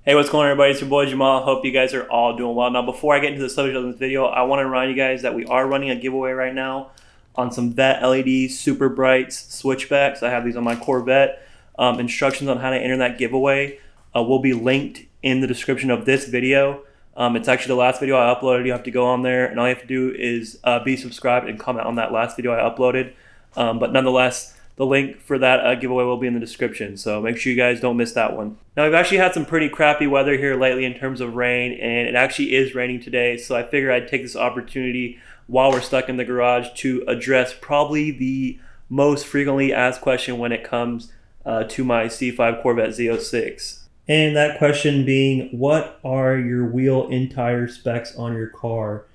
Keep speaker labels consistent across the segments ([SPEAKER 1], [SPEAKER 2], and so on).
[SPEAKER 1] Hey, what's going on, everybody? It's your boy Jamal. Hope you guys are all doing well. Now, before I get into the subject of this video, I want to remind you guys that we are running a giveaway right now on some Vette LED Super Brights switchbacks. I have these on my Corvette. Instructions on how to enter that giveaway will be linked in the description of this video. It's actually the last video I uploaded. You have to go on there, and all you have to do is be subscribed and comment on that last video I uploaded. But nonetheless, the link for that giveaway will be in the description, so make sure you guys don't miss that one. Now, we've actually had some pretty crappy weather here lately in terms of rain, and it actually is raining today, so I figured I'd take this opportunity while we're stuck in the garage to address probably the most frequently asked question when it comes to my C5 Corvette Z06. And that question being, what are your wheel and tire specs on your car?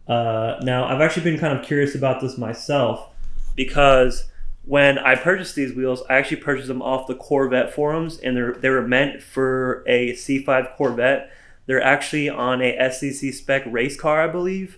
[SPEAKER 1] Now, I've actually been kind of curious about this myself because when I purchased these wheels, I actually purchased them off the Corvette forums, and they were meant for a C5 Corvette. They're actually on a SCC spec race car, I believe.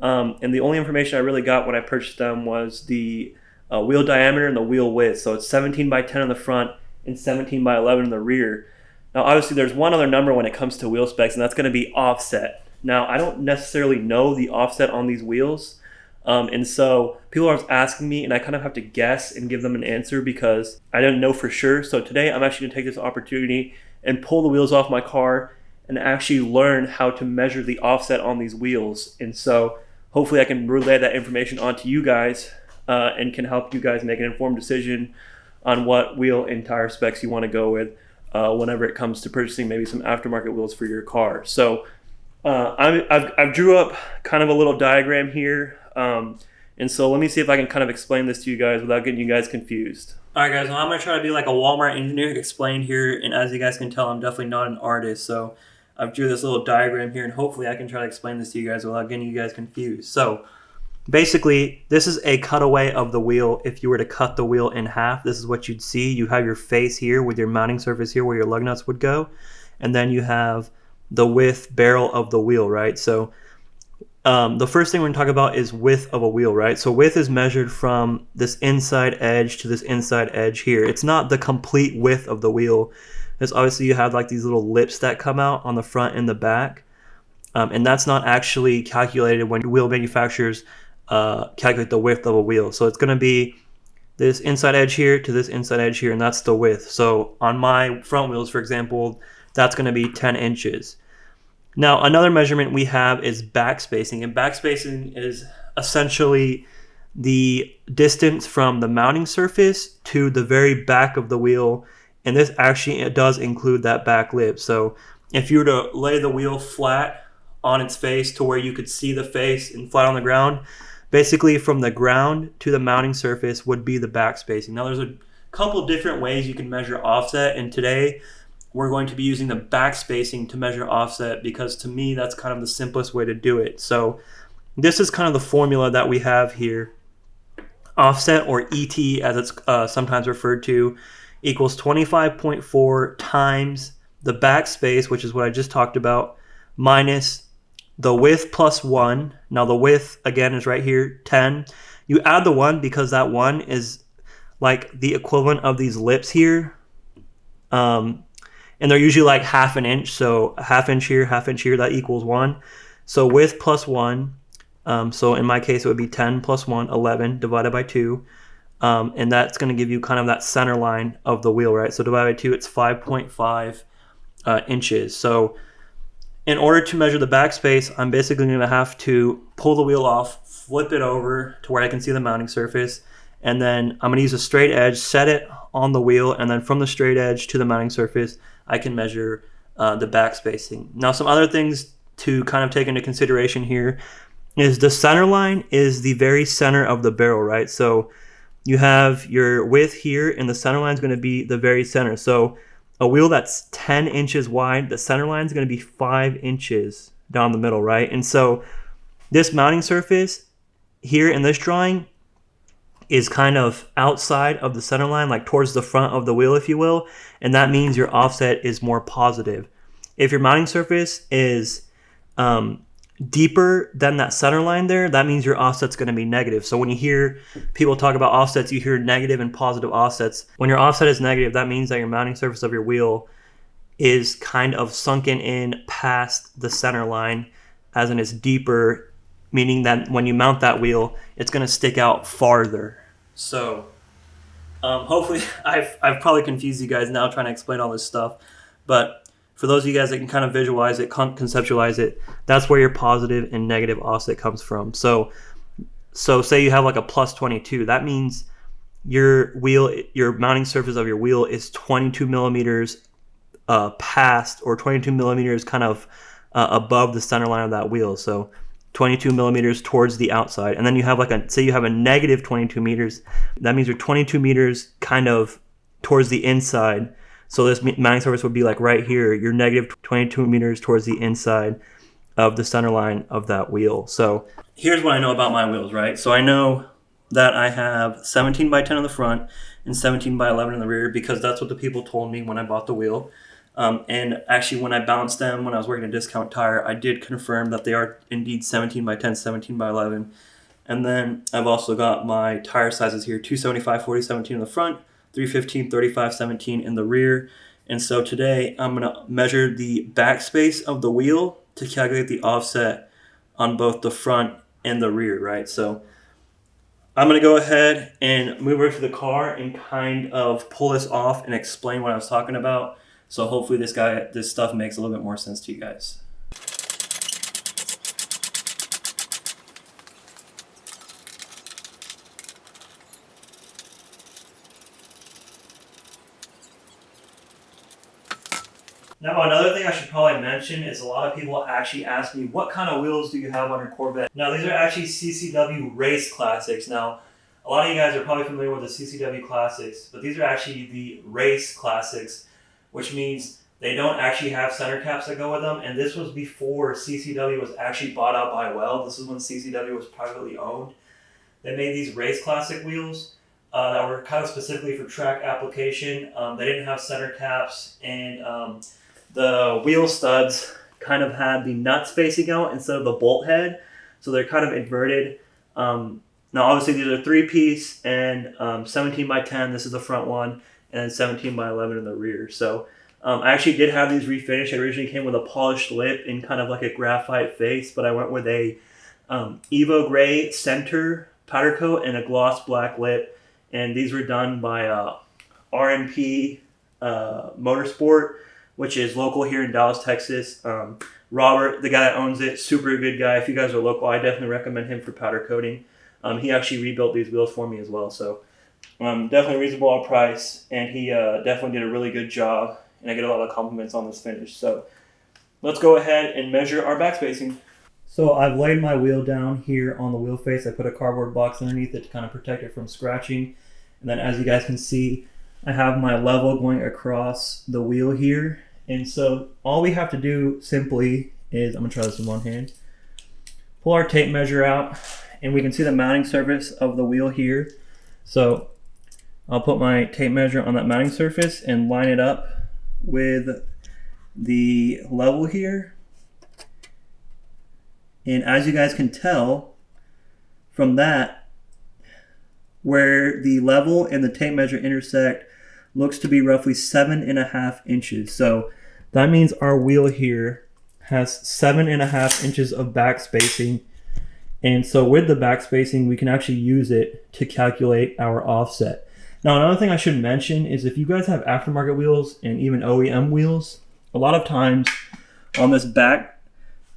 [SPEAKER 1] And the only information I really got when I purchased them was the wheel diameter and the wheel width. So it's 17 by 10 in the front and 17 by 11 in the rear. Now, obviously, there's one other number when it comes to wheel specs, and that's going to be offset. Now, I don't necessarily know the offset on these wheels. And so people are asking me, and I kind of have to guess and give them an answer because I don't know for sure. So today I'm actually going to take this opportunity and pull the wheels off my car and actually learn how to measure the offset on these wheels. And so hopefully I can relay that information onto you guys and can help you guys make an informed decision on what wheel and tire specs you want to go with whenever it comes to purchasing maybe some aftermarket wheels for your car. So I've drew up kind of a little diagram here. And so let me see if I can kind of explain this to you guys without getting you guys confused. Alright guys, well, I'm going to try to be like a Walmart engineer explain here, and as you guys can tell, I'm definitely not an artist, so I've drew this little diagram here, and hopefully I can try to explain this to you guys without getting you guys confused. So basically, this is a cutaway of the wheel. If you were to cut the wheel in half, this is what you'd see. You have your face here with your mounting surface here where your lug nuts would go, and then you have the width barrel of the wheel, right? So the first thing we're going to talk about is width of a wheel, right? So width is measured from this inside edge to this inside edge here. It's not the complete width of the wheel, because obviously you have like these little lips that come out on the front and the back, and that's not actually calculated when wheel manufacturers calculate the width of a wheel. So it's going to be this inside edge here to this inside edge here, and that's the width. So on my front wheels, for example, that's going to be 10 inches. Now, another measurement we have is back spacing, and back spacing is essentially the distance from the mounting surface to the very back of the wheel, and this actually does include that back lip. So if you were to lay the wheel flat on its face to where you could see the face and flat on the ground, basically from the ground to the mounting surface would be the back spacing. Now, there's a couple different ways you can measure offset, and today we're going to be using the back spacing to measure offset because to me that's kind of the simplest way to do it. So this is kind of the formula that we have here. Offset, or ET as it's sometimes referred to, equals 25.4 times the back space, which is what I just talked about, minus the width plus 1. Now the width again is right here, 10. You add the 1 because that 1 is like the equivalent of these lips here. And they're usually like half an inch, so half inch here, that equals 1. So width plus 1, so in my case it would be 10 plus 1, 11 divided by 2, and that's going to give you kind of that center line of the wheel, right? So divided by 2, it's 5.5 inches. So in order to measure the backspace, I'm basically going to have to pull the wheel off, flip it over to where I can see the mounting surface, and then I'm going to use a straight edge, set it on the wheel, and then from the straight edge to the mounting surface, I can measure the back spacing. Now, some other things to kind of take into consideration here is the center line is the very center of the barrel, right? So you have your width here, and the center line is going to be the very center. So a wheel that's 10 inches wide, the center line is going to be 5 inches down the middle, right? And so this mounting surface here in this drawing is kind of outside of the center line, like towards the front of the wheel, if you will, and that means your offset is more positive. If your mounting surface is deeper than that center line there, that means your offset's going to be negative. So when you hear people talk about offsets, you hear negative and positive offsets. When your offset is negative, that means that your mounting surface of your wheel is kind of sunken in past the center line, as in it's deeper, meaning that when you mount that wheel, it's going to stick out farther. So hopefully I've probably confused you guys now trying to explain all this stuff, but for those of you guys that can kind of visualize it, conceptualize it, that's where your positive and negative offset comes from. So say you have like a plus 22, that means your mounting surface of your wheel is 22 millimeters past, or 22 millimeters kind of above the center line of that wheel. So 22 millimeters towards the outside. And then you have say you have a negative 22 meters. That means you're 22 meters kind of towards the inside. So this mounting surface would be like right here. You're negative 22 meters towards the inside of the center line of that wheel. So here's what I know about my wheels, right? So I know that I have 17 by 10 on the front and 17 by 11 in the rear, because that's what the people told me when I bought the wheel. And actually, when I balanced them, when I was working a discount tire, I did confirm that they are indeed 17 by 10, 17 by 11. And then I've also got my tire sizes here, 275, 40, 17 in the front, 315, 35, 17 in the rear. And so today I'm going to measure the backspace of the wheel to calculate the offset on both the front and the rear, right? So I'm going to go ahead and move over to the car and kind of pull this off and explain what I was talking about. So hopefully this stuff makes a little bit more sense to you guys. Now, another thing I should probably mention is a lot of people actually ask me, what kind of wheels do you have on your Corvette? Now, these are actually CCW Race Classics. Now, a lot of you guys are probably familiar with the CCW Classics, but these are actually the Race Classics, which means they don't actually have center caps that go with them. And this was before CCW was actually bought out by Well. This is when CCW was privately owned. They made these Race Classic wheels that were kind of specifically for track application. They didn't have center caps, and the wheel studs kind of had the nuts facing out instead of the bolt head. So they're kind of inverted. Now, obviously, these are 3-piece and 17 by 10. This is the front one, and then 17 by 11 in the rear. So I actually did have these refinished. It originally came with a polished lip and kind of like a graphite face, but I went with a Evo Gray center powder coat and a gloss black lip. And these were done by RNP Motorsport, which is local here in Dallas, Texas. Robert, the guy that owns it, super good guy. If you guys are local, I definitely recommend him for powder coating. He actually rebuilt these wheels for me as well. So definitely reasonable price, and he definitely did a really good job, and I get a lot of compliments on this finish. So let's go ahead and measure our back spacing. So I've laid my wheel down here on the wheel face. I put a cardboard box underneath it to kind of protect it from scratching. And then as you guys can see, I have my level going across the wheel here. And so all we have to do simply is, I'm gonna try this in one hand, pull our tape measure out, and we can see the mounting surface of the wheel here. So I'll put my tape measure on that mounting surface and line it up with the level here. And as you guys can tell from that, where the level and the tape measure intersect looks to be roughly 7.5 inches. So that means our wheel here has 7.5 inches of back spacing. And so with the back spacing, we can actually use it to calculate our offset. Now, another thing I should mention is if you guys have aftermarket wheels and even OEM wheels, a lot of times on this back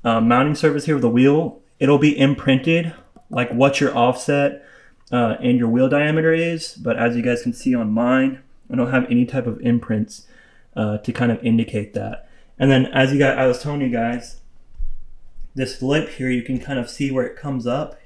[SPEAKER 1] mounting surface here of the wheel, it'll be imprinted like what your offset and your wheel diameter is. But as you guys can see on mine, I don't have any type of imprints to kind of indicate that. And then as I was telling you guys, this lip here, you can kind of see where it comes up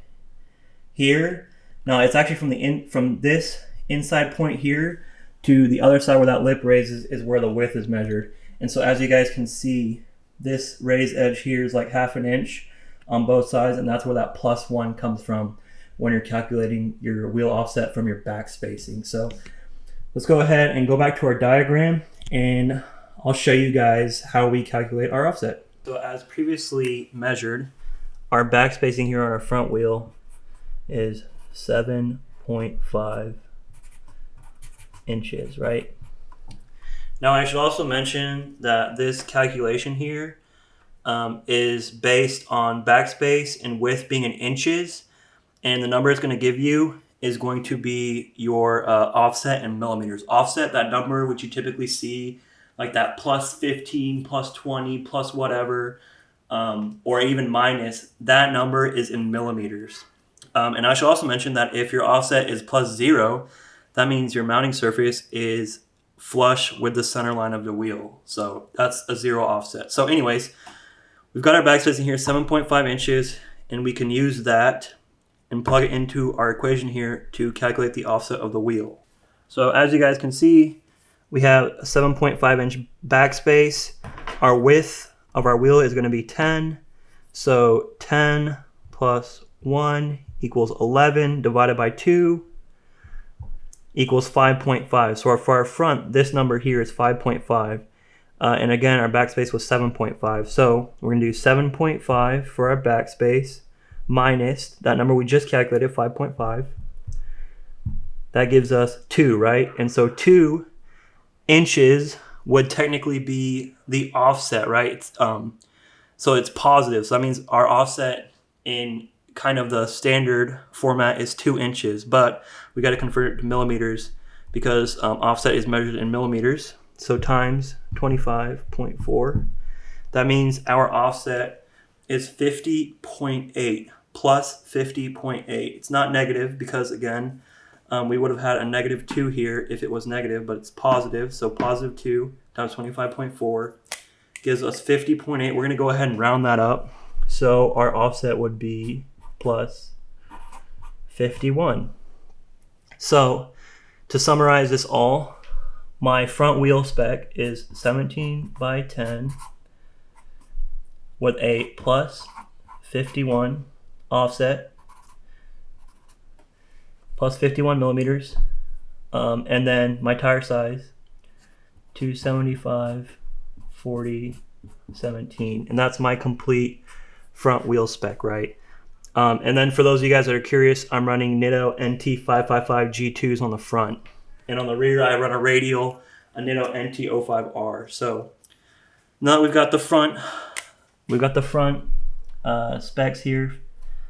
[SPEAKER 1] here. Now it's actually from this inside point here to the other side where that lip raises is where the width is measured. And so as you guys can see, this raised edge here is like 1/2 inch on both sides, and that's where that +1 comes from when you're calculating your wheel offset from your back spacing. So let's go ahead and go back to our diagram, and I'll show you guys how we calculate our offset. So as previously measured, our back spacing here on our front wheel is 7.5 inches, right? Now I should also mention that this calculation here is based on backspace and width being in inches, and the number it's going to give you is going to be your offset in millimeters. Offset, that number which you typically see, like that plus 15, plus 20, plus whatever, or even minus, that number is in millimeters. And I should also mention that if your offset is plus 0, that means your mounting surface is flush with the center line of the wheel. So that's a 0 offset. So anyways, we've got our backspacing here, 7.5 inches, and we can use that and plug it into our equation here to calculate the offset of the wheel. So as you guys can see, we have a 7.5 inch backspace. Our width of our wheel is going to be 10. So 10 plus 1 equals 11 divided by 2 equals 5.5. So for our front, this number here is 5.5. And again, our backspace was 7.5. So we're going to do 7.5 for our backspace minus that number we just calculated, 5.5. That gives us 2, right? And so 2 inches would technically be the offset, right? So it's positive. So that means our offset in kind of the standard format is 2 inches, but we got to convert it to millimeters because offset is measured in millimeters. So times 25.4. That means our offset is 50.8 plus 50.8. It's not negative because, again, we would have had a negative 2 here if it was negative, but it's positive. So positive 2 times 25.4 gives us 50.8. We're going to go ahead and round that up. So our offset would be plus 51. So to summarize this all, my front wheel spec is 17 by 10 with a plus 51 offset, plus 51 millimeters, and then my tire size 275 40 17, and that's my complete front wheel spec, right? And then for those of you guys that are curious, I'm running Nitto NT555 G2s on the front, and on the rear I run a radial, a Nitto NT05R. So now that we've got the front specs here,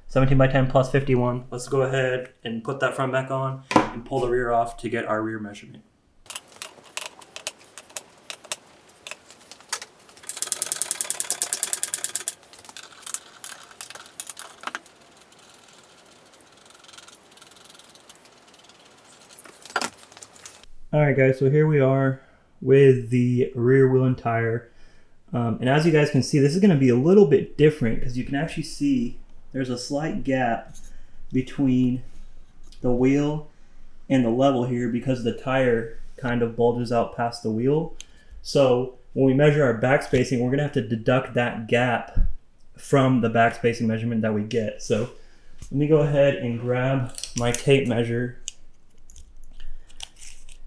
[SPEAKER 1] 17 by 10 plus 51. Let's go ahead and put that front back on and pull the rear off to get our rear measurement. Alright guys, so here we are with the rear wheel and tire. And as you guys can see, this is going to be a little bit different because you can actually see there's a slight gap between the wheel and the level here because the tire kind of bulges out past the wheel. So when we measure our back spacing, we're going to have to deduct that gap from the back spacing measurement that we get. So let me go ahead and grab my tape measure,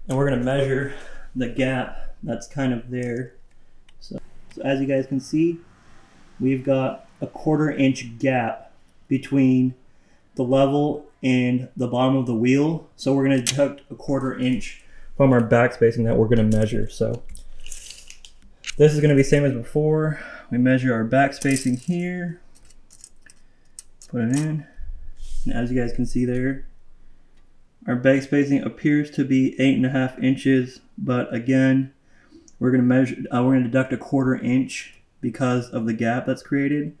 [SPEAKER 1] and we're going to measure the gap that's kind of there. So as you guys can see, we've got a 1/4 inch gap between the level and the bottom of the wheel. So we're going to deduct a 1/4 inch from our back spacing that we're going to measure. So this is going to be the same as before. We measure our back spacing here, put it in, and as you guys can see there, our back spacing appears to be 8.5 inches, but again, we're going to measure. We're going to deduct a 1/4 inch because of the gap that's created.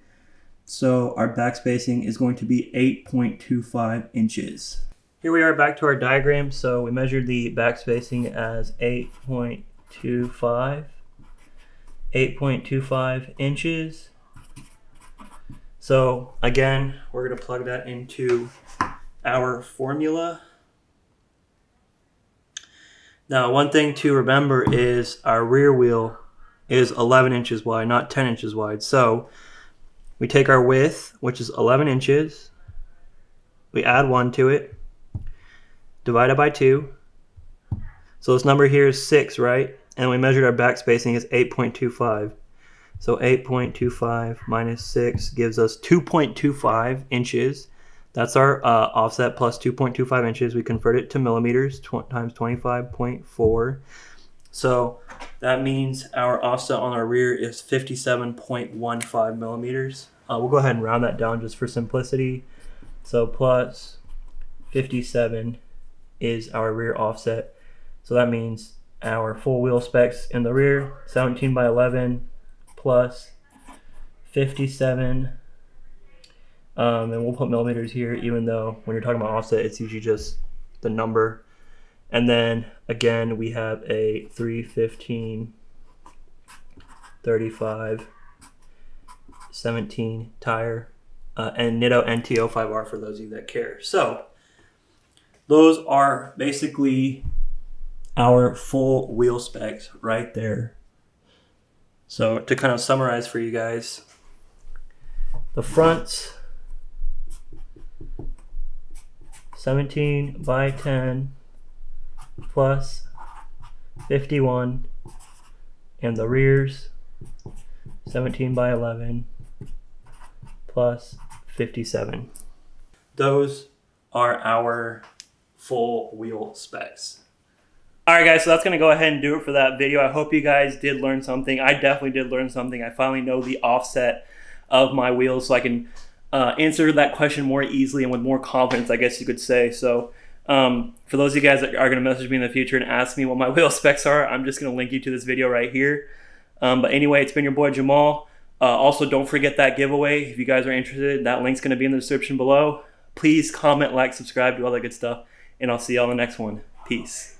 [SPEAKER 1] So our back spacing is going to be 8.25 inches. Here we are back to our diagram. So we measured the back spacing as 8.25 inches. So again, we're going to plug that into our formula. Now, one thing to remember is our rear wheel is 11 inches wide, not 10 inches wide. So we take our width, which is 11 inches, we add 1 to it, divide it by 2. So this number here is 6, right? And we measured our back spacing as 8.25. So 8.25 minus 6 gives us 2.25 inches. That's our offset plus 2.25 inches. We convert it to millimeters times 25.4. So that means our offset on our rear is 57.15 millimeters. We'll go ahead and round that down just for simplicity. So plus 57 is our rear offset. So that means our full wheel specs in the rear, 17 by 11 plus 57. And we'll put millimeters here, even though when you're talking about offset, it's usually just the number. And then again, we have a 315, 35, 17 tire, and Nitto NT05R for those of you that care. So those are basically our full wheel specs right there. So to kind of summarize for you guys, the fronts, 17 by 10 plus 51, and the rears 17 by 11 plus 57. Those are our full wheel specs. Alright guys, so that's going to go ahead and do it for that video. I hope you guys did learn something. I definitely did learn something. I finally know the offset of my wheels, so I can answer that question more easily and with more confidence, I guess you could say. So for those of you guys that are going to message me in the future and ask me what my wheel specs are, I'm just going to link you to this video right here. But anyway, it's been your boy Jamal. Also, don't forget that giveaway. If you guys are interested, that link's going to be in the description below. Please comment, like, subscribe, do all that good stuff. And I'll see you all in the next one. Peace.